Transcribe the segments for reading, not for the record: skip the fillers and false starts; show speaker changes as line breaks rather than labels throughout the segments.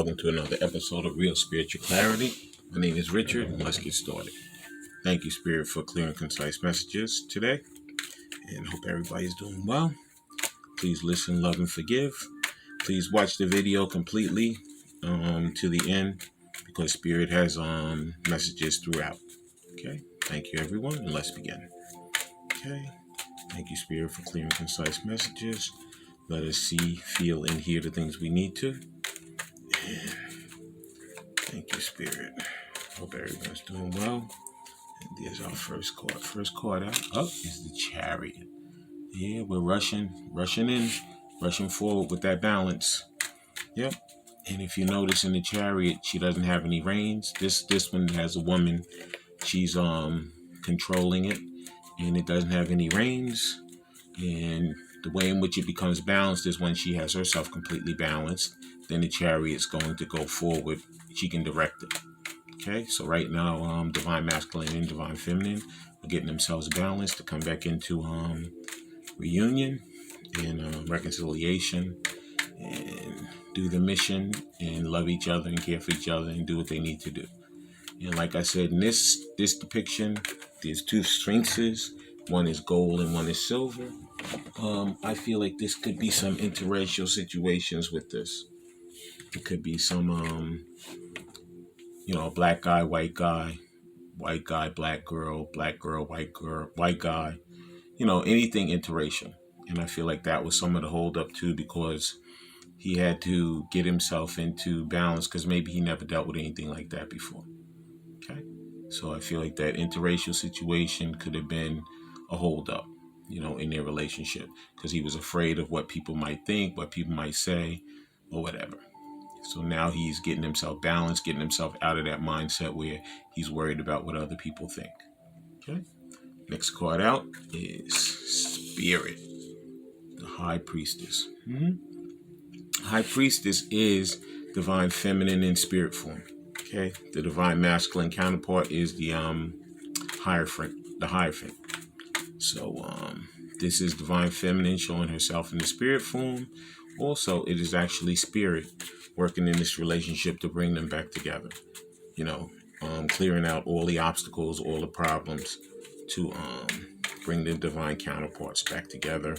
welcome to another episode of Real Spiritual Clarity. My name is Richard, and let's get started. Thank you, Spirit, for clear and concise messages today, and hope everybody's doing well. Please listen, love, and forgive. Please watch the video completely to the end, because Spirit has messages throughout. Okay, thank you, everyone, and let's begin. Okay, thank you, Spirit, for clear and concise messages. Let us see, feel, and hear the things we need to. And thank you, Spirit. Hope everyone's doing well. And there's our first card. First card out is the Chariot. Yeah, we're rushing in, rushing forward with that balance. Yep. And if you notice in the Chariot, she doesn't have any reins. This one has a woman. She's controlling it, and it doesn't have any reins. And the way in which it becomes balanced is when she has herself completely balanced. Then the Chariot's going to go forward. She can direct it. Okay, so right now, Divine Masculine and Divine Feminine are getting themselves balanced to come back into reunion and reconciliation and do the mission and love each other and care for each other and do what they need to do. And like I said, in this depiction, there's two sphinxes. One is gold and one is silver. I feel like this could be some interracial situations with this. It could be some, black guy, white guy, black girl, white guy, anything interracial. And I feel like that was some of the hold up too, because he had to get himself into balance because maybe he never dealt with anything like that before. Okay. So I feel like that interracial situation could have been a hold up, in their relationship, because he was afraid of what people might think, what people might say, or whatever. So now he's getting himself balanced, getting himself out of that mindset where he's worried about what other people think. Okay. Next card out is Spirit, the High Priestess. High Priestess is Divine Feminine in spirit form. Okay. The Divine Masculine counterpart is the Hierophant. So this is Divine Feminine showing herself in the spirit form. Also, it is actually Spirit working in this relationship to bring them back together. Clearing out all the obstacles, all the problems to bring the divine counterparts back together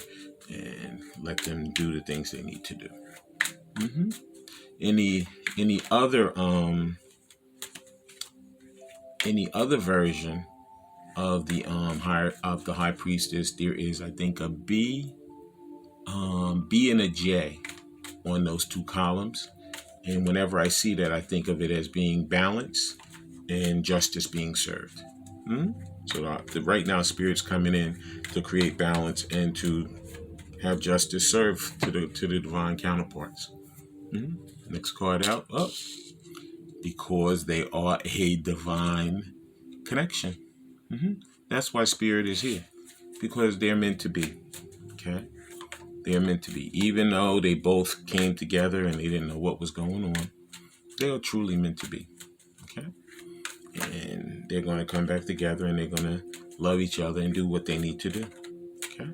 and let them do the things they need to do. Any other version of the High Priestess, there is, I think, a B and a J on those two columns. And whenever I see that, I think of it as being balanced and justice being served. So right now, Spirit's coming in to create balance and to have justice served to the divine counterparts. Next card out. Because they are a divine connection. That's why Spirit is here, because they're meant to be. Okay. They're meant to be. Even though they both came together and they didn't know what was going on, they are truly meant to be. Okay? And they're going to come back together and they're going to love each other and do what they need to do. Okay?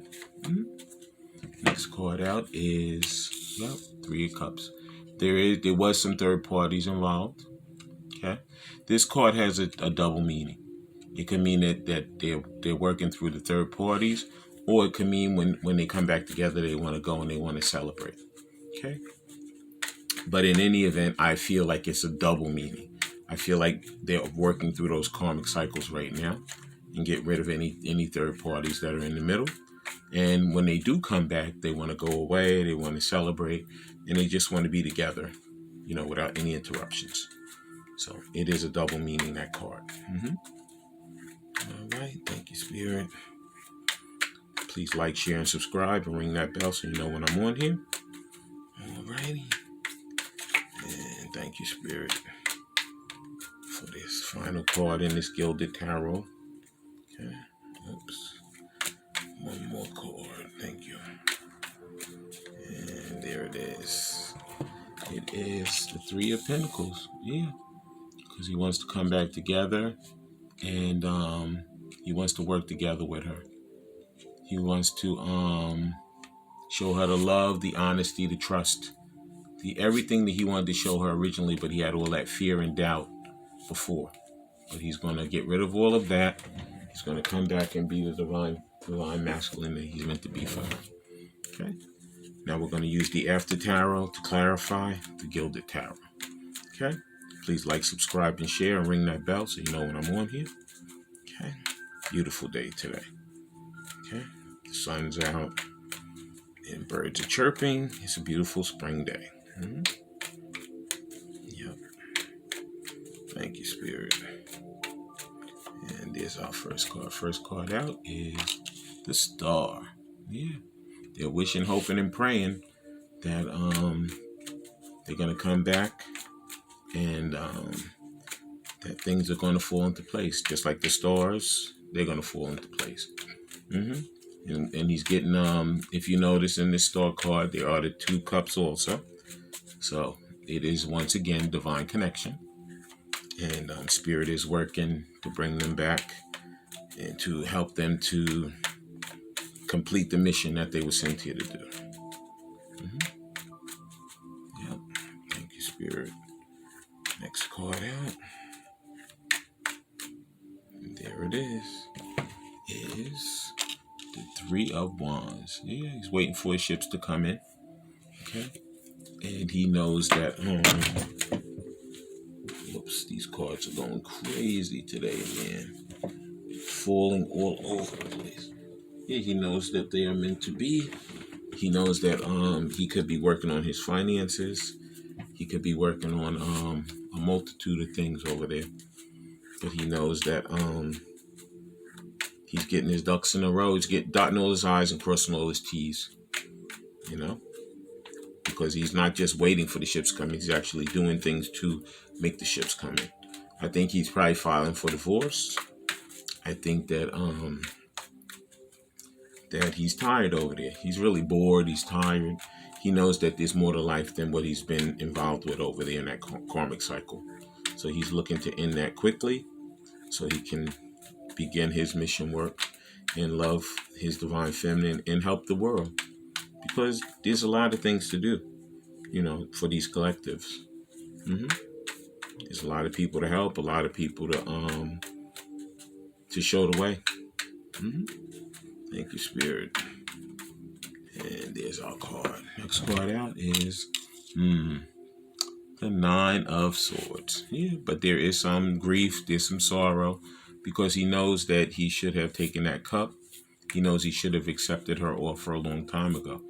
Next card out is Three of Cups. There was some third parties involved. Okay? This card has a double meaning. It could mean that they're working through the third parties, or it could mean when they come back together, they want to go and they want to celebrate. Okay? But in any event, I feel like it's a double meaning. I feel like they're working through those karmic cycles right now and get rid of any third parties that are in the middle. And when they do come back, they want to go away, they want to celebrate, and they just want to be together, without any interruptions. So it is a double meaning, that card. All right. Thank you, Spirit. Please like, share, and subscribe, and ring that bell so you know when I'm on here. Alrighty. And thank you, Spirit, for this final card in this Gilded Tarot. Okay. Oops. One more card. Thank you. And there it is. It is the Three of Pentacles. Yeah. Because he wants to come back together, and he wants to work together with her. He wants to show her the love, the honesty, the trust everything that he wanted to show her originally, but he had all that fear and doubt before. But he's going to get rid of all of that. He's going to come back and be the divine masculine that he's meant to be for her. Okay. Now we're going to use the After Tarot to clarify the Gilded Tarot. Okay. Please like, subscribe, and share, and ring that bell so you know when I'm on here. Okay. Beautiful day today. Okay. The sun's out and birds are chirping. It's a beautiful spring day. Yep. Thank you, Spirit. And there's our first card. First card out is the Star. Yeah. They're wishing, hoping, and praying that they're going to come back and that things are going to fall into place. Just like the stars, they're going to fall into place. And he's getting, if you notice in this Star card, there are the 2 cups also. So it is once again divine connection. And Spirit is working to bring them back and to help them to complete the mission that they were sent here to do. Yep. Thank you, Spirit. Next card out. And there it is the 3 of Wands. Yeah, he's waiting for his ships to come in. Okay. And he knows that, whoops, these cards are going crazy today, man. Falling all over the place. Yeah, he knows that they are meant to be. He knows that he could be working on his finances. He could be working on a multitude of things over there. But he knows that he's getting his ducks in a row. He's dotting all his I's and crossing all his T's. You know? Because he's not just waiting for the ships coming. He's actually doing things to make the ships come in. I think he's probably filing for divorce. I think that that he's tired over there. He's really bored. He's tired. He knows that there's more to life than what he's been involved with over there in that karmic cycle. So he's looking to end that quickly so he can begin his mission work and love his divine feminine and help the world. Because there's a lot of things to do, you know, for these collectives. There's a lot of people to help, a lot of people to show the way. Thank you, Spirit. And there's our card. Next card out is the 9 of Swords. Yeah, but there is some grief, there's some sorrow, because he knows that he should have taken that cup. He knows he should have accepted her offer a long time ago.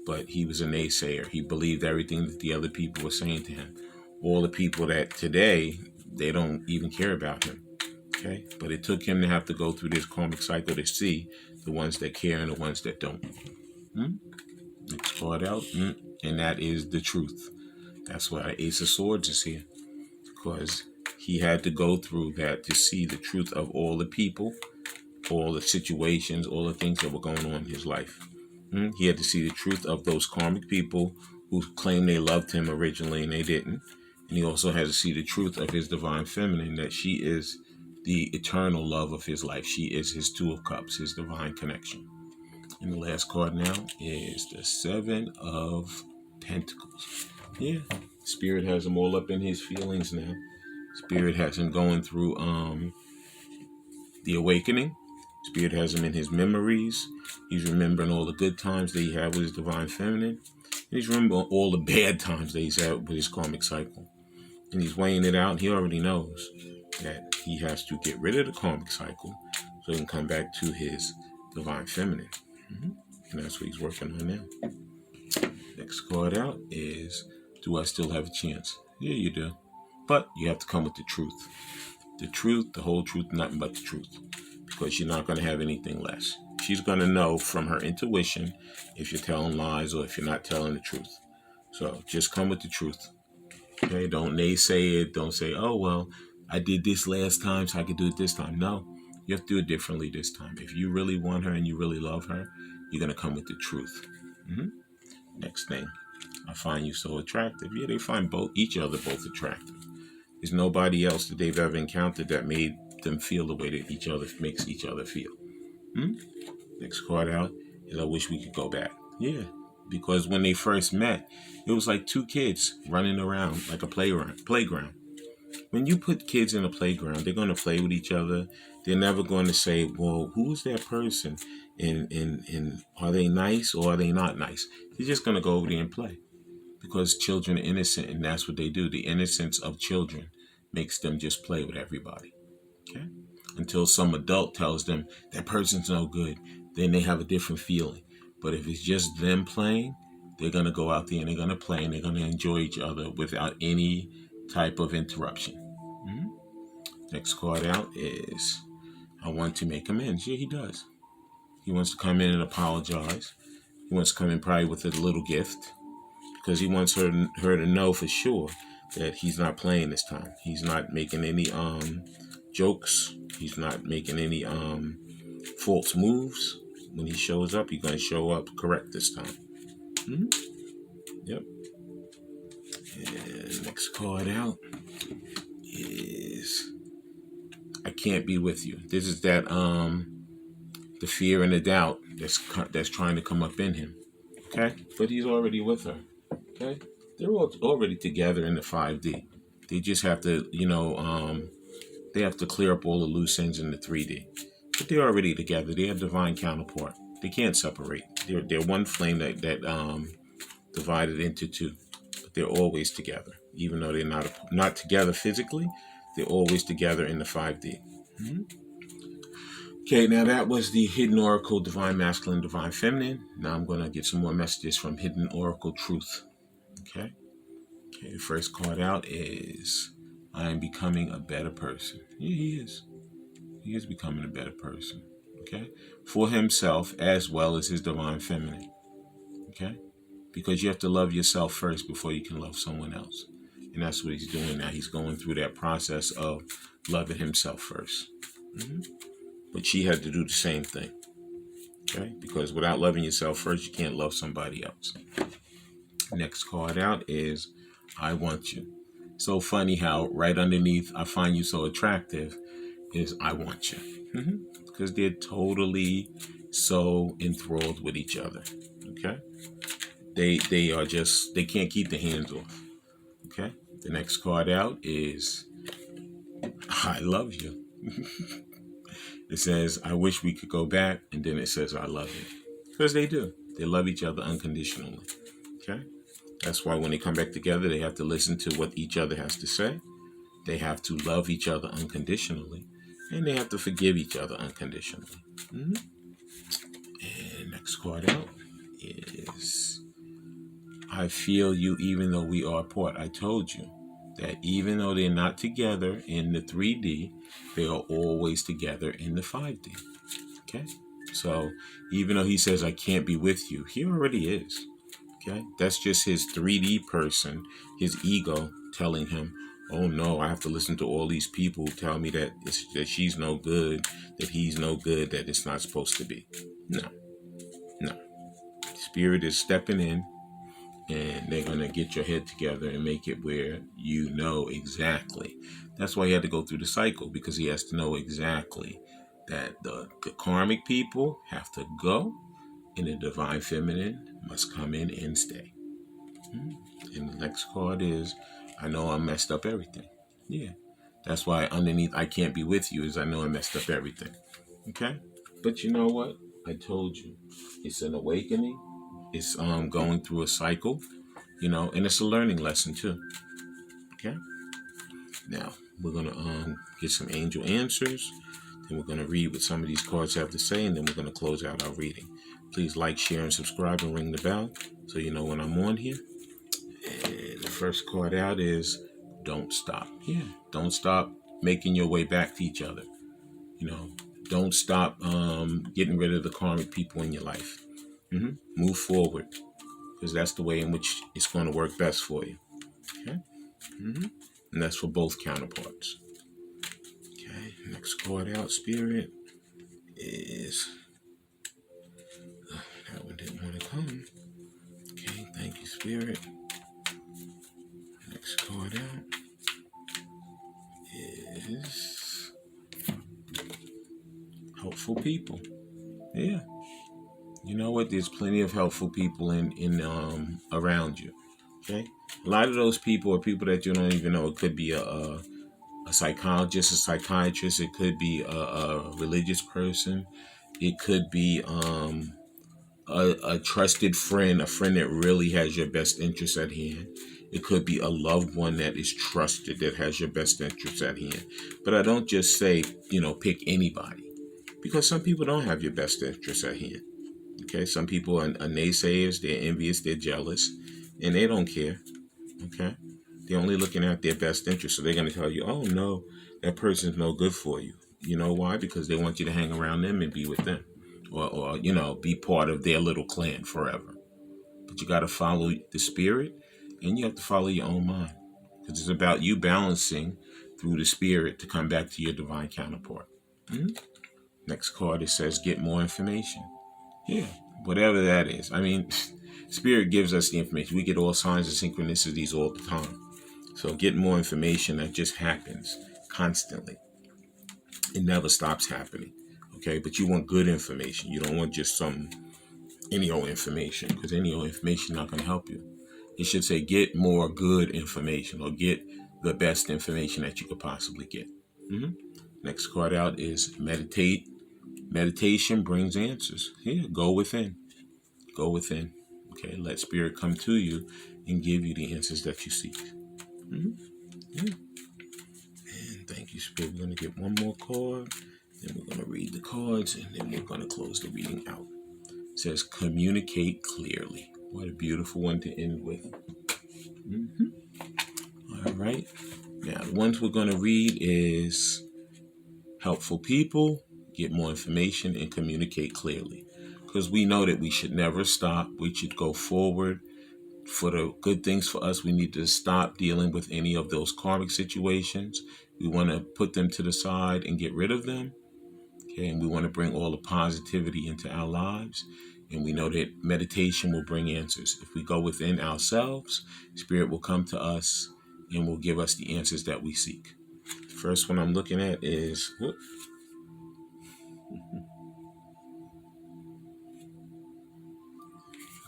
But he was a naysayer. He believed everything that the other people were saying to him. All the people that today, they don't even care about him. Okay? But it took him to have to go through this karmic cycle to see the ones that care and the ones that don't. Next card out. And that is the truth. That's why the Ace of Swords is here. Because he had to go through that to see the truth of all the people, all the situations, all the things that were going on in his life. He had to see the truth of those karmic people who claimed they loved him originally and they didn't. And he also had to see the truth of his divine feminine, that she is the eternal love of his life. She is his 2 of Cups, his divine connection. And the last card now is the 7 of Pentacles. Yeah, Spirit has him all up in his feelings now. Spirit has him going through the awakening. Spirit has him in his memories. He's remembering all the good times that he had with his divine feminine. And he's remembering all the bad times that he's had with his karmic cycle. And he's weighing it out. He already knows that he has to get rid of the karmic cycle so he can come back to his divine feminine. And that's what he's working on now. Next card out is, do I still have a chance? Yeah, you do. But you have to come with the truth. The truth, the whole truth, nothing but the truth. Because you're not going to have anything less. She's going to know from her intuition if you're telling lies or if you're not telling the truth. So just come with the truth. Okay, don't naysay it. Don't say, oh, well, I did this last time, so I could do it this time. No, you have to do it differently this time. If you really want her and you really love her, you're going to come with the truth. Next thing, I find you so attractive. Yeah, they find each other both attractive. There's nobody else that they've ever encountered that made them feel the way that each other makes each other feel. Next card out is, I wish we could go back. Yeah, Because when they first met, it was like two kids running around like a playground. When you put kids in a playground, they're going to play with each other. They're never going to say, well, who's that person? And are they nice or are they not nice? They're just going to go over there and play because children are innocent and that's what they do. The innocence of children makes them just play with everybody. Okay? Until some adult tells them that person's no good, then they have a different feeling. But if it's just them playing, they're going to go out there and they're going to play and they're going to enjoy each other without any type of interruption. Mhm. Next card out is I want to make amends. Yeah, he does. He wants to come in and apologize. He wants to come in probably with a little gift because he wants her to know for sure that he's not playing this time. He's not making any jokes. He's not making any false moves. When he shows up, he's going to show up correct this time. Mm-hmm. Yep. And next card out is I can't be with you. This is that the fear and the doubt that's trying to come up in him. Okay? But he's already with her. Okay? They're already together in the 5D. They just have to, they have to clear up all the loose ends in the 3D. But they're already together. They have divine counterpart. They can't separate. They're one flame that divided into two. But they're always together. Even though they're not together physically, they're always together in the 5D. Mm-hmm. Okay, now that was the Hidden Oracle, Divine Masculine, Divine Feminine. Now I'm going to get some more messages from Hidden Oracle Truth. Okay, the first card out is I am becoming a better person. Yeah, he is. He is becoming a better person. Okay, for himself as well as his Divine Feminine. Okay, because you have to love yourself first before you can love someone else. And that's what he's doing now. He's going through that process of loving himself first. Mm-hmm. But she had to do the same thing. Okay? Because without loving yourself first, you can't love somebody else. Next card out is I want you. So funny how right underneath I find you so attractive is I want you. Mm-hmm. Because they're totally so enthralled with each other. Okay? They are just, they can't keep their hands off. Okay? The next card out is I love you. It says, I wish we could go back. And then it says, I love you. Because they do. They love each other unconditionally. Okay? That's why when they come back together, they have to listen to what each other has to say. They have to love each other unconditionally. And they have to forgive each other unconditionally. Mm-hmm. And next card out is I feel you even though we are apart. I told you that even though they're not together in the 3D, they are always together in the 5D. Okay? So even though he says, I can't be with you, he already is. Okay? That's just his 3D person, his ego telling him, oh no, I have to listen to all these people who tell me that she's no good, that he's no good, that it's not supposed to be. No. Spirit is stepping in and they're going to get your head together and make it where you know exactly. That's why he had to go through the cycle, because he has to know exactly that the karmic people have to go and the divine feminine must come in and stay. And the next card is, I know I messed up everything. Yeah. That's why underneath I can't be with you is I know I messed up everything. Okay? But you know what? I told you. It's an awakening. It's going through a cycle, and it's a learning lesson too. Okay? Now, we're going to get some angel answers. Then we're going to read what some of these cards have to say, and then we're going to close out our reading. Please like, share, and subscribe, and ring the bell so you know when I'm on here. And the first card out is don't stop. Yeah, don't stop making your way back to each other. Don't stop getting rid of the karmic people in your life. Move forward, because that's the way in which it's going to work best for you. Okay? And that's for both counterparts. Okay, next card out, Spirit, is that one didn't want to come. Okay, thank you, Spirit. Next card out is helpful people. Yeah, You know what? There's plenty of helpful people in around you. Okay, a lot of those people are people that you don't even know. It could be a psychologist, a psychiatrist. It could be a religious person. It could be a trusted friend, a friend that really has your best interest at hand. It could be a loved one that is trusted that has your best interest at hand. But I don't just say, pick anybody because some people don't have your best interest at hand. Okay, some people are naysayers, they're envious, they're jealous, and they don't care. Okay, they're only looking at their best interest, so they're going to tell you, oh no, that person's no good for you. You know why? Because they want you to hang around them and be with them, or be part of their little clan forever. But you got to follow the spirit, and you have to follow your own mind, because it's about you balancing through the spirit to come back to your divine counterpart. Mhm. Next card, it says get more information. Yeah, whatever that is. I mean, spirit gives us the information. We get all signs of synchronicities all the time. So getting more information, that just happens constantly. It never stops happening. Okay, but you want good information. You don't want just some any old information, because any old information not going to help you. It should say get more good information, or get the best information that you could possibly get. hmm Next card out is meditate. Meditation brings answers. Here, go within. Go within. Okay, let spirit come to you and give you the answers that you seek. hmm Yeah. And thank you, spirit. We're going to get one more card. Then we're going to read the cards, and then we're going to close the reading out. It says communicate clearly. What a beautiful one to end with. hmm All right. Now, the ones we're going to read is helpful people, get more information, and communicate clearly. Because we know that we should never stop. We should go forward. For the good things for us, we need to stop dealing with any of those karmic situations. We want to put them to the side and get rid of them. Okay, and we want to bring all the positivity into our lives. And we know that meditation will bring answers. If we go within ourselves, spirit will come to us and will give us the answers that we seek. The first one I'm looking at is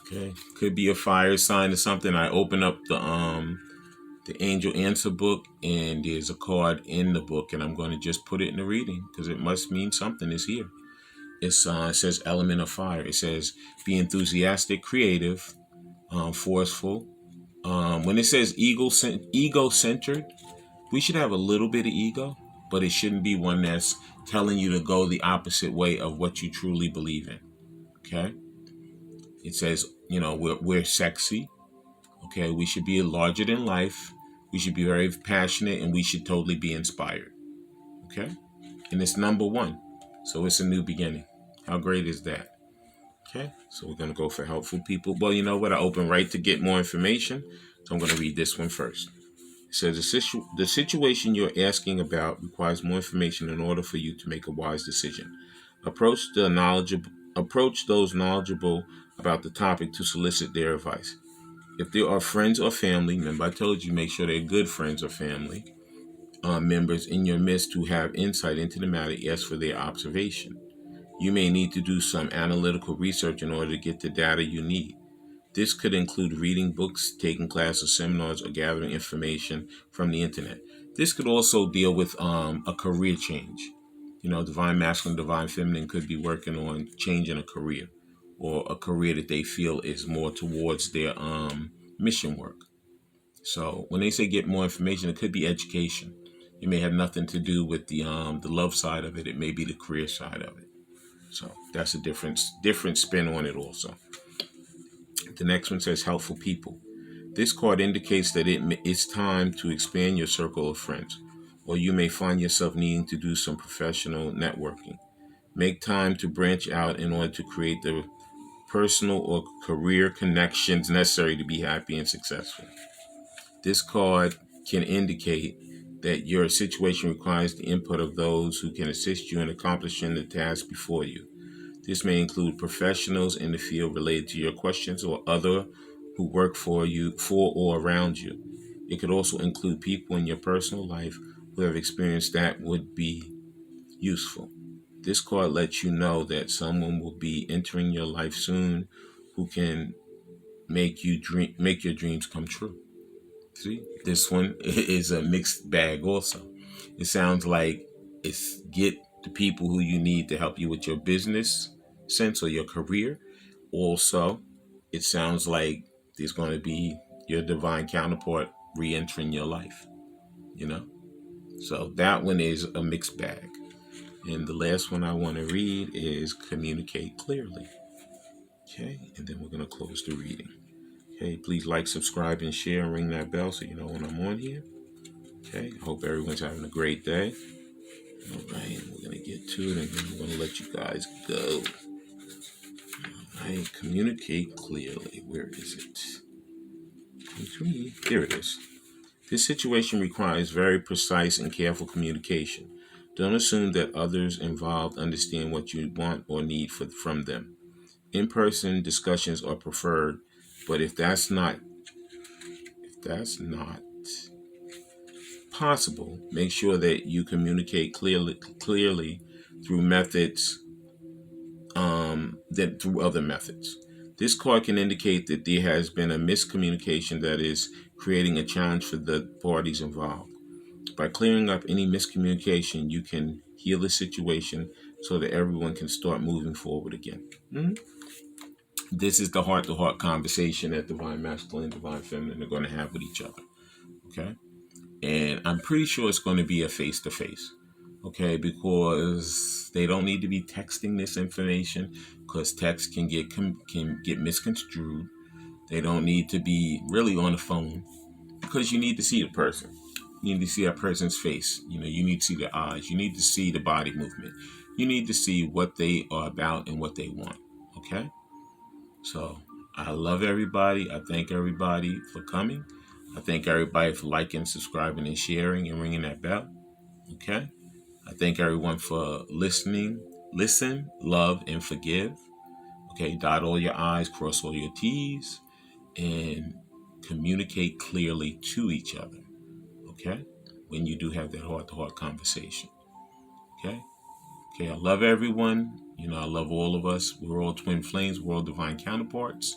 okay, could be a fire sign or something. I open up the Angel Answer book, and there's a card in the book, and I'm going to just put it in the reading because it must mean something is here. It says element of fire. It says be enthusiastic, creative, forceful. When it says ego-centered, we should have a little bit of ego, but it shouldn't be one that's telling you to go the opposite way of what you truly believe in. Okay? It says, we're sexy. Okay? We should be larger than life. We should be very passionate, and we should totally be inspired. Okay? And it's number one. So it's a new beginning. How great is that? Okay, so we're going to go for helpful people. Well, you know what? I open right to get more information. So I'm going to read this one first. It says the situation you're asking about requires more information in order for you to make a wise decision. Approach those knowledgeable about the topic to solicit their advice. If there are friends or family, remember I told you make sure they're good friends or family members in your midst who have insight into the matter, ask for their observation. You may need to do some analytical research in order to get the data you need. This could include reading books, taking classes, seminars, or gathering information from the internet. This could also deal with a career change. Divine masculine, divine feminine could be working on changing a career, or a career that they feel is more towards their mission work. So when they say get more information, it could be education. It may have nothing to do with the love side of it. It may be the career side of it. So that's a different spin on it also. The next one says helpful people. This card indicates that it's time to expand your circle of friends, or you may find yourself needing to do some professional networking. Make time to branch out in order to create the personal or career connections necessary to be happy and successful. This card can indicate that your situation requires the input of those who can assist you in accomplishing the task before you. This may include professionals in the field related to your questions, or other who work for or around you. It could also include people in your personal life who have experienced that would be useful. This card lets you know that someone will be entering your life soon who can make your dreams come true. See, this one is a mixed bag also. It sounds like it's get the people who you need to help you with your business sense or your career. Also, it sounds like there's going to be your divine counterpart re-entering your life, you know? So that one is a mixed bag. And the last one I want to read is communicate clearly. Okay, and then we're going to close the reading. Okay, please like, subscribe, and share, and ring that bell so you know when I'm on here. Okay, I hope everyone's having a great day. All right, we're going to get to it, and then we're going to let you guys go. All right, communicate clearly. Where is it? Here it is. This situation requires very precise and careful communication. Don't assume that others involved understand what you want or need from them. In-person discussions are preferred, but if that's not possible, make sure that you communicate clearly through methods through other methods. This card can indicate that there has been a miscommunication that is creating a challenge for the parties involved. By clearing up any miscommunication, you can heal the situation so that everyone can start moving forward again. This is the heart-to-heart conversation that Divine Masculine and Divine Feminine are going to have with each other. Okay? And I'm pretty sure it's going to be a face-to-face. Okay? Because they don't need to be texting this information, because text can get misconstrued. They don't need to be really on the phone, because you need to see the person. You need to see that person's face. You need to see their eyes. You need to see the body movement. You need to see what they are about and what they want. Okay? So I love everybody. I thank everybody for coming. I thank everybody for liking, subscribing, and sharing and ringing that bell. Okay? I thank everyone for listening. Listen, love, and forgive. Okay? Dot all your I's, cross all your T's, and communicate clearly to each other. Okay? When you do have that heart-to-heart conversation. Okay? Okay, I love everyone. I love all of us. We're all twin flames. We're all divine counterparts.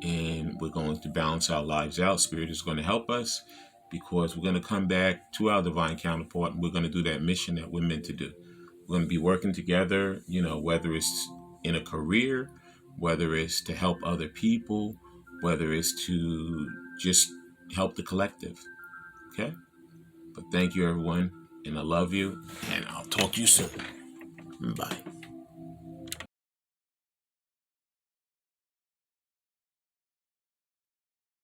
And we're going to balance our lives out. Spirit is going to help us, because we're going to come back to our divine counterpart, and we're going to do that mission that we're meant to do. We're going to be working together, whether it's in a career, whether it's to help other people, whether it's to just help the collective. Okay? But thank you, everyone, and I love you, and I'll talk to you soon. Bye.